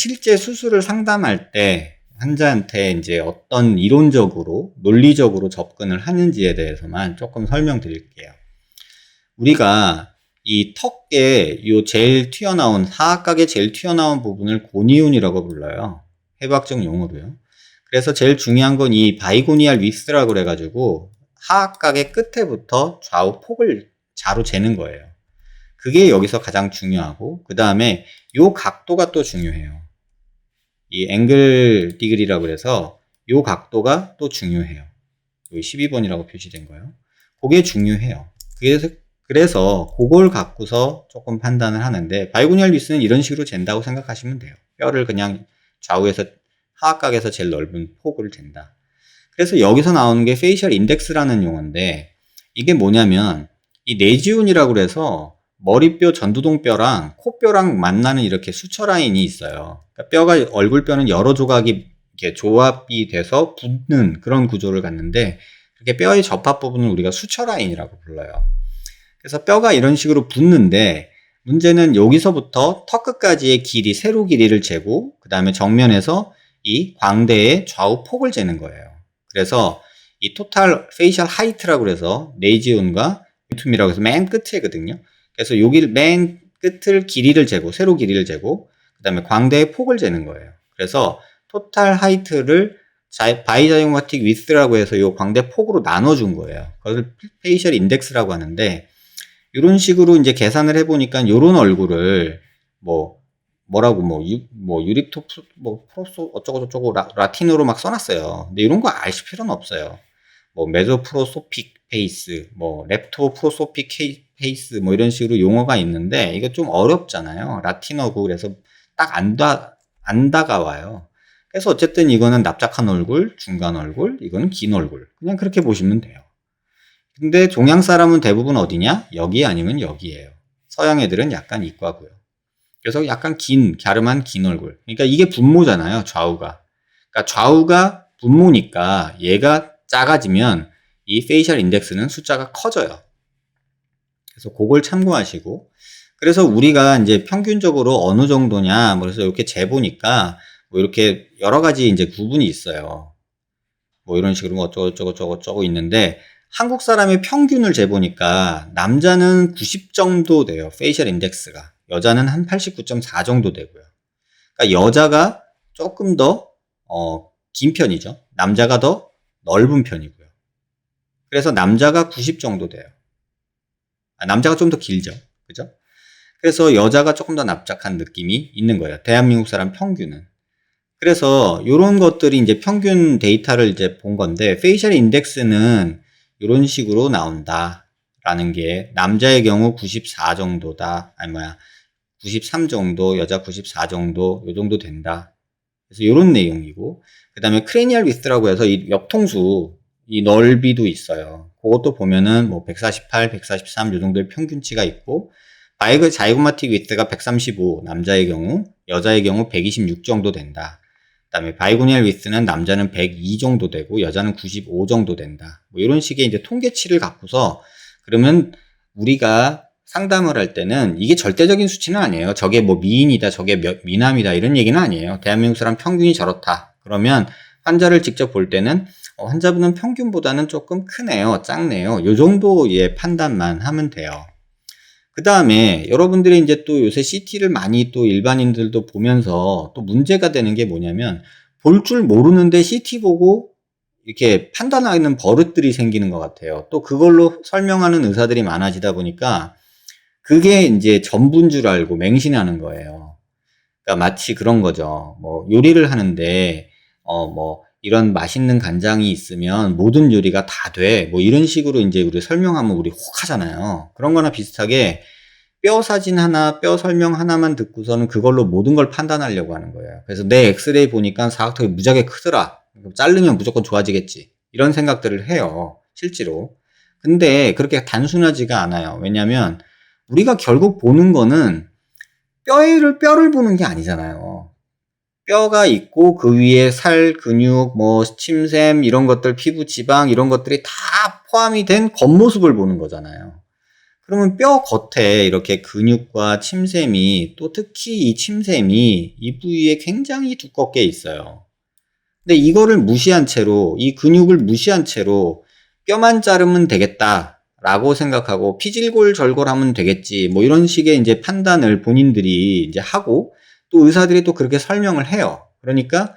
실제 수술을 상담할 때 환자한테 이제 어떤 이론적으로, 논리적으로 접근을 하는지에 대해서만 조금 설명드릴게요. 우리가 이 턱에 요 제일 튀어나온, 하악각에 제일 튀어나온 부분을 고니온이라고 불러요. 해부학적 용어로요. 그래서 제일 중요한 건 이 바이고니알 위스라고 그래가지고 하악각의 끝에부터 좌우 폭을 자로 재는 거예요. 그게 여기서 가장 중요하고, 그 다음에 요 각도가 또 중요해요. 이 앵글 디그리라고 그래서 요 각도가 또 중요해요. 여기 12번이라고 표시된 거예요. 그게 중요해요. 그래서 그걸 갖고서 조금 판단을 하는데, 바이고니알 위스는 이런 식으로 잰다고 생각하시면 돼요. 뼈를 그냥 좌우에서, 하악각에서 제일 넓은 폭을 잰다. 그래서 여기서 나오는 게 페이셜 인덱스라는 용어인데, 이게 뭐냐면 이 네지온이라고 그래서 머리뼈, 전두동뼈랑 코뼈랑 만나는 이렇게 수처 라인이 있어요. 그러니까 뼈가, 얼굴뼈는 여러 조각이 이렇게 조합이 돼서 붙는 그런 구조를 갖는데, 이렇게 뼈의 접합 부분을 우리가 수처 라인이라고 불러요. 그래서 뼈가 이런 식으로 붙는데, 문제는 여기서부터 턱 끝까지의 길이, 세로 길이를 재고, 그 다음에 정면에서 이 광대의 좌우 폭을 재는 거예요. 그래서 이 토탈 페이셜 하이트라고 그래서 네이지온과 유툼이라고 해서 맨 끝이거든요. 그래서 여기 맨 끝을 길이를 재고, 세로 길이를 재고, 그 다음에 광대의 폭을 재는 거예요. 그래서 토탈 하이트를 바이자이고마틱 위스라고 해서 이 광대 폭으로 나눠준 거예요. 그걸 페이셜 인덱스라고 하는데, 이런 식으로 이제 계산을 해보니까 이런 얼굴을 유립토 프로소 어쩌고저쩌고 라틴어로 막 써놨어요. 근데 이런 거 아실 필요는 없어요. 메소프로소픽 페이스, 렙토프로소픽 페이스, 이런 식으로 용어가 있는데, 이거 좀 어렵잖아요. 라틴어고, 그래서 딱 안 다가와요. 그래서 어쨌든 이거는 납작한 얼굴, 중간 얼굴, 이거는 긴 얼굴. 그냥 그렇게 보시면 돼요. 근데 동양 사람은 대부분 어디냐? 여기 아니면 여기예요. 서양 애들은 약간 이과고요. 그래서 약간 갸름한 긴 얼굴. 그러니까 이게 분모잖아요, 좌우가. 그러니까 좌우가 분모니까 얘가 작아지면 이 페이셜 인덱스는 숫자가 커져요. 그래서 그걸 참고하시고, 그래서 우리가 이제 평균적으로 어느 정도냐, 그래서 이렇게 재보니까 이렇게 여러 가지 이제 구분이 있어요. 이런 식으로 어쩌고 있는데, 한국 사람의 평균을 재보니까 남자는 90 정도 돼요. 페이셜 인덱스가. 여자는 한 89.4 정도 되고요. 그러니까 여자가 조금 더 긴 편이죠. 남자가 더 넓은 편이고요. 그래서 남자가 90 정도 돼요. 남자가 좀 더 길죠. 그죠? 그래서 여자가 조금 더 납작한 느낌이 있는 거예요. 대한민국 사람 평균은. 그래서 이런 것들이 이제 평균 데이터를 이제 본 건데, 페이셜 인덱스는 이런 식으로 나온다라는 게, 남자의 경우 94 정도다, 93 정도, 여자 94 정도, 요 정도 된다. 그래서 이런 내용이고, 그 다음에 크레니얼 위스라고 해서 이 옆통수, 이 넓이도 있어요. 그것도 보면은 148, 143 요 정도의 평균치가 있고, 자이고마틱 위스가 135, 남자의 경우, 여자의 경우 126 정도 된다. 그 다음에 바이고니얼 위스는 남자는 102 정도 되고 여자는 95 정도 된다. 이런 식의 이제 통계치를 갖고서, 그러면 우리가 상담을 할 때는 이게 절대적인 수치는 아니에요. 저게 미인이다, 저게 미남이다, 이런 얘기는 아니에요. 대한민국 사람 평균이 저렇다. 그러면 환자를 직접 볼 때는 환자분은 평균보다는 조금 크네요, 작네요, 요 정도의 판단만 하면 돼요. 그 다음에 여러분들이 이제 또 요새 CT를 많이 또 일반인들도 보면서 또 문제가 되는 게 뭐냐면, 볼 줄 모르는데 CT 보고 이렇게 판단하는 버릇들이 생기는 것 같아요. 또 그걸로 설명하는 의사들이 많아지다 보니까 그게 이제 전부인 줄 알고 맹신하는 거예요. 그러니까 마치 그런 거죠. 요리를 하는데 이런 맛있는 간장이 있으면 모든 요리가 다 돼, 이런 식으로 이제 우리 설명하면 우리 혹 하잖아요. 그런 거나 비슷하게 뼈 사진 하나, 뼈 설명 하나만 듣고서는 그걸로 모든 걸 판단하려고 하는 거예요. 그래서 내 엑스레이 보니까 사각턱이 무지하게 크더라, 자르면 무조건 좋아지겠지, 이런 생각들을 해요, 실제로. 근데 그렇게 단순하지가 않아요. 왜냐면 우리가 결국 보는 거는 뼈를 보는 게 아니잖아요. 뼈가 있고 그 위에 살, 근육, 침샘, 이런 것들, 피부, 지방, 이런 것들이 다 포함이 된 겉모습을 보는 거잖아요. 그러면 뼈 겉에 이렇게 근육과 침샘이, 또 특히 이 침샘이 이 부위에 굉장히 두껍게 있어요. 근데 이거를 무시한 채로, 이 근육을 무시한 채로 뼈만 자르면 되겠다라고 생각하고 피질골절골하면 되겠지, 뭐 이런 식의 이제 판단을 본인들이 이제 하고, 또 의사들이 또 그렇게 설명을 해요. 그러니까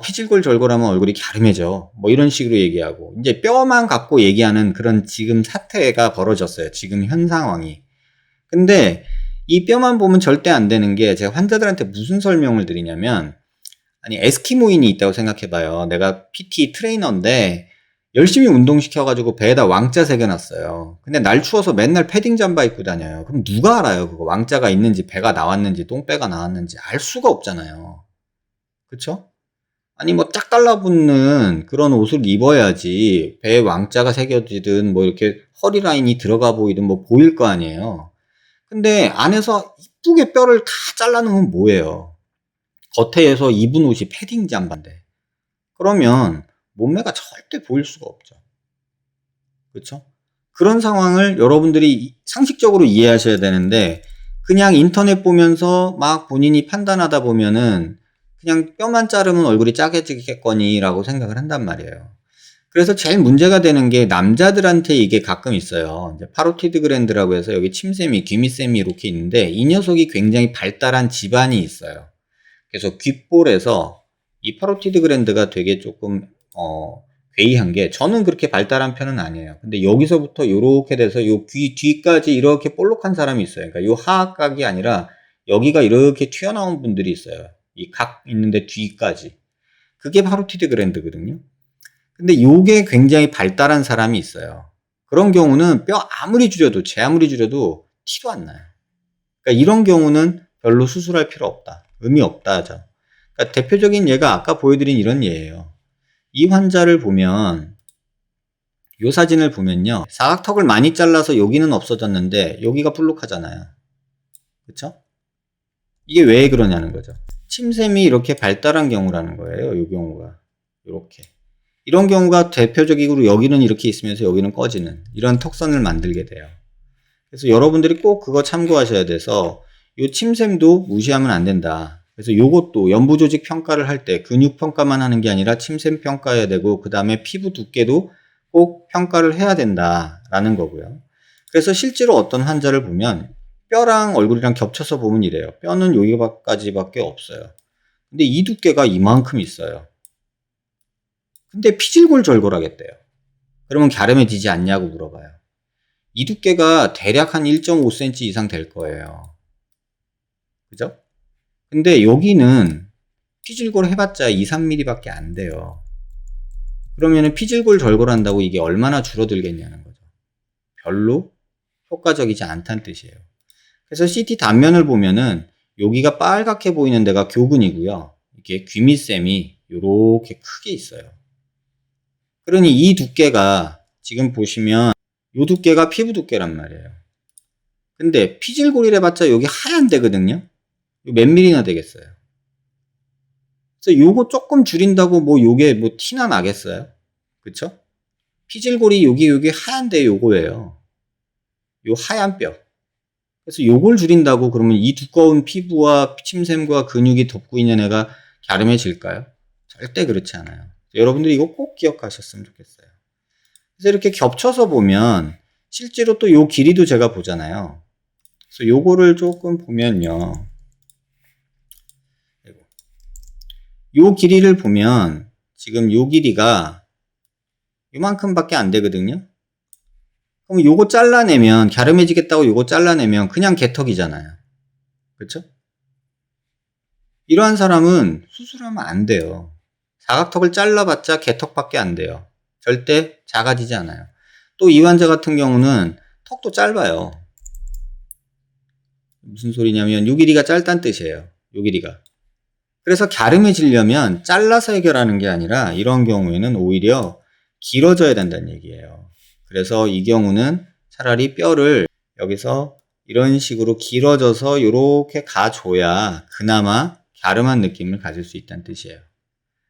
피질골절골하면 얼굴이 갸름해져, 뭐 이런 식으로 얘기하고, 이제 뼈만 갖고 얘기하는 그런 지금 사태가 벌어졌어요. 지금 현 상황이. 근데 이 뼈만 보면 절대 안 되는 게, 제가 환자들한테 무슨 설명을 드리냐면, 아니 에스키모인이 있다고 생각해봐요. 내가 PT 트레이너인데 열심히 운동시켜가지고 배에다 왕자 새겨놨어요. 근데 날 추워서 맨날 패딩 잠바 입고 다녀요. 그럼 누가 알아요? 그거 왕자가 있는지, 배가 나왔는지, 똥배가 나왔는지 알 수가 없잖아요. 그쵸? 아니 뭐 딱 달라붙는 그런 옷을 입어야지 배에 왕자가 새겨지든 뭐 이렇게 허리 라인이 들어가 보이든 뭐 보일 거 아니에요. 근데 안에서 이쁘게 뼈를 다 잘라놓으면 뭐예요? 겉에서 입은 옷이 패딩 잠바인데. 그러면 몸매가 절대 보일 수가 없죠. 그렇죠? 그런 상황을 여러분들이 상식적으로 이해하셔야 되는데, 그냥 인터넷 보면서 막 본인이 판단하다 보면은 그냥 뼈만 자르면 얼굴이 짜게지겠거니라고 생각을 한단 말이에요. 그래서 제일 문제가 되는 게, 남자들한테 이게 가끔 있어요. 이제 파로티드 그랜드라고 해서 여기 침샘이, 귀밑샘이 이렇게 있는데, 이 녀석이 굉장히 발달한 집안이 있어요. 그래서 귓볼에서 이 파로티드 그랜드가 되게 조금 괴이한 게, 저는 그렇게 발달한 편은 아니에요. 근데 여기서부터 이렇게 돼서 요 귀 뒤까지 이렇게 볼록한 사람이 있어요. 그러니까 요 하악각이 아니라 여기가 이렇게 튀어나온 분들이 있어요. 이 각 있는데 뒤까지. 그게 파로티드 그랜드거든요. 근데 요게 굉장히 발달한 사람이 있어요. 그런 경우는 뼈 아무리 줄여도, 제 아무리 줄여도 티도 안 나요. 그러니까 이런 경우는 별로 수술할 필요 없다, 의미 없다 하죠. 그러니까 대표적인 예가 아까 보여드린 이런 예예요. 이 환자를 보면, 이 사진을 보면요, 사각턱을 많이 잘라서 여기는 없어졌는데 여기가 볼록하잖아요. 그쵸? 이게 왜 그러냐는 거죠. 침샘이 이렇게 발달한 경우라는 거예요. 이 경우가 이렇게, 이런 경우가 대표적으로 여기는 이렇게 있으면서 여기는 꺼지는 이런 턱선을 만들게 돼요. 그래서 여러분들이 꼭 그거 참고하셔야 돼서, 이 침샘도 무시하면 안 된다. 그래서 요것도 연부 조직 평가를 할 때 근육 평가만 하는 게 아니라 침샘 평가해야 되고, 그 다음에 피부 두께도 꼭 평가를 해야 된다라는 거고요. 그래서 실제로 어떤 환자를 보면 뼈랑 얼굴이랑 겹쳐서 보면 이래요. 뼈는 여기까지밖에 없어요. 근데 이 두께가 이만큼 있어요. 근데 피질골절골하겠대요. 그러면 갸름해지지 않냐고 물어봐요. 이 두께가 대략 한 1.5cm 이상 될 거예요. 그죠? 근데 여기는 피질골 해봤자 2, 3mm 밖에 안 돼요. 그러면은 피질골 절골한다고 이게 얼마나 줄어들겠냐는 거죠. 별로 효과적이지 않다는 뜻이에요. 그래서 CT 단면을 보면은 여기가 빨갛게 보이는 데가 교근이고요. 이게 귀밑샘이 이렇게 크게 있어요. 그러니 이 두께가 지금 보시면 이 두께가 피부 두께란 말이에요. 근데 피질골이라 해봤자 여기 하얀 데거든요. 몇 밀리나 되겠어요. 그래서 요거 조금 줄인다고 뭐 요게 뭐 티나 나겠어요? 그쵸? 피질골이 여기 하얀데 요거예요. 요 하얀 뼈. 그래서 요걸 줄인다고 그러면 이 두꺼운 피부와 침샘과 근육이 덮고 있는 애가 갸름해질까요? 절대 그렇지 않아요. 여러분들이 이거 꼭 기억하셨으면 좋겠어요. 그래서 이렇게 겹쳐서 보면 실제로 또 요 길이도 제가 보잖아요. 그래서 요거를 조금 보면요, 요 길이를 보면 지금 요 길이가 요만큼밖에 안 되거든요. 그럼 요거 잘라내면, 갸름해지겠다고 요거 잘라내면 그냥 개턱이잖아요. 그렇죠? 이러한 사람은 수술하면 안 돼요. 사각턱을 잘라봤자 개턱밖에 안 돼요. 절대 작아지지 않아요. 또 이 환자 같은 경우는 턱도 짧아요. 무슨 소리냐면 요 길이가 짧다는 뜻이에요. 요 길이가. 그래서 갸름해지려면 잘라서 해결하는 게 아니라 이런 경우에는 오히려 길어져야 된다는 얘기예요. 그래서 이 경우는 차라리 뼈를 여기서 이런 식으로 길어져서 이렇게 가줘야 그나마 갸름한 느낌을 가질 수 있다는 뜻이에요.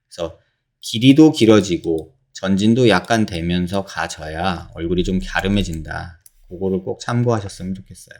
그래서 길이도 길어지고 전진도 약간 되면서 가져야 얼굴이 좀 갸름해진다. 그거를 꼭 참고하셨으면 좋겠어요.